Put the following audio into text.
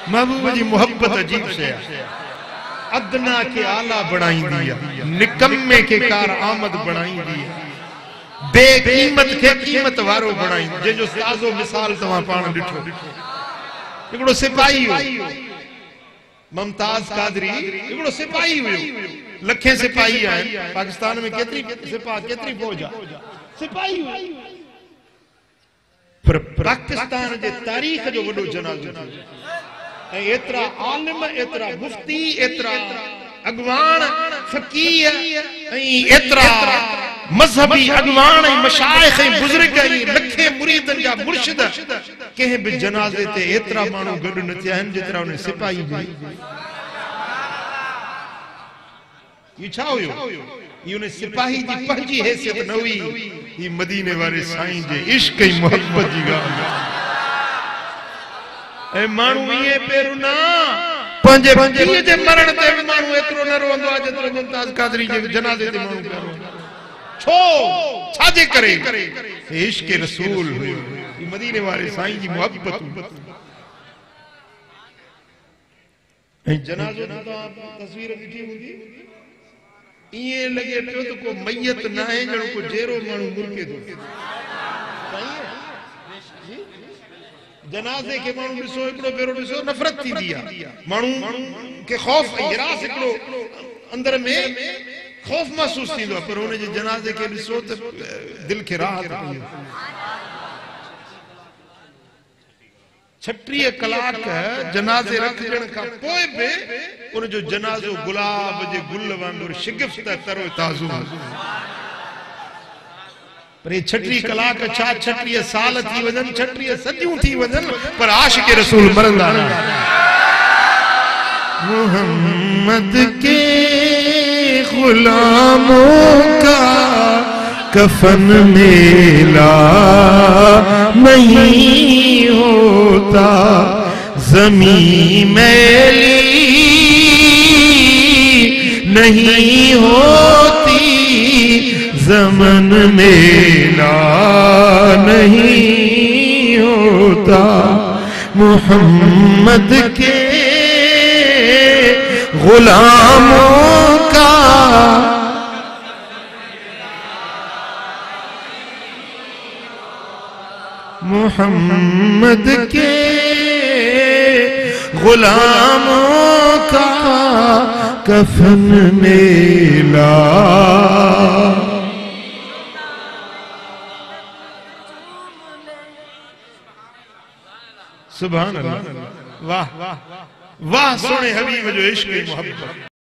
महबूब जी मोहब्बत अजीब से अदना के आला बनाई दिया, निकम्मे के कार आमद बनाई दिया, बेकीमत के कीमत वारो बनाई। जे जो ताज़ो मिसाल तवा पाण डिठो, एकड़ो सिपाही हो मुमताज कादरी, एकड़ो सिपाही हुयो, लखे सिपाही आहिनि पाकिस्तान में, केतरी सिपाही केतरी फौज आ, सिपाही हुयो। पर पाकिस्तान जे तारीख जो वडो जनाज़ो थियो, एतरा आलिम, एतरा मुफ्ती, एतरा अगवान फकीह, एतरा मजहबी अगवान मशाइख बुजुर्ग, लखे मुरीदन जा मुर्शिद कंहिं बि जनाज़े ते एतरा माण्हू गॾु न थिया आहिनि जेतिरा उन सिपाही हुई। ये छा हुयो? ये उन सिपाही जी पंहिंजी हैसियत न हुई, ये मदीने वारे साईं जे इश्क ऐं मोहब्बत जी ॻाल्हि। ए माण्हू इहे पेरू ना पंहिंजे पीउ जे मरण ते बि माण्हू एतिरो न रोंदो आहे जेतिरो मुमताज कादरी जे जनाज़े ते माण्हू पियो रोंदो। छो? छाजे करे? इश्क रसूल हुयो, ये मदीने वारे साईं जी मोहब्बत। ऐं जनाज़ो त तस्वीर ॾिठी हूंदी, ईअं लॻे पियो त को मैयत न आहे, ॼणो को जहिड़ो माण्हू मुल्के थो। जनाज़े के माण्हू ॾिसो, हिकिड़ो भेरो ॾिसो नफ़रत थींदी आहे, माण्हू के ख़ौफ़ ऐं हिरास हिकिड़ो अंदर में ख़ौफ़ महसूस थींदो आहे, पर हुन जे जनाज़े के ॾिसो त दिलि खे राहत मिले। 36 कलाक जनाज़े रखजण खां पोइ बि उन जो जनाज़ो गुलाब जे गुल वांगुरु शिगफ्त तरो ताज़ो। पर 36 कलाक छा 36 साल थी वजन, 36 सदियूं थी वजन, पर आशिक रसूल मरंदा न। मोहम्मद के गुलामों का कफन मेला नहीं होता, ज़मीं मैली नहीं होती, ज़मन मेला नहीं होता। मोहम्मद के गुलामों का मोहम्मद के गुलामों का कफन मेला। सुभान अल्लाह, वाह वाह वाह, सोने हबीब जो इश्क मोहब्बत।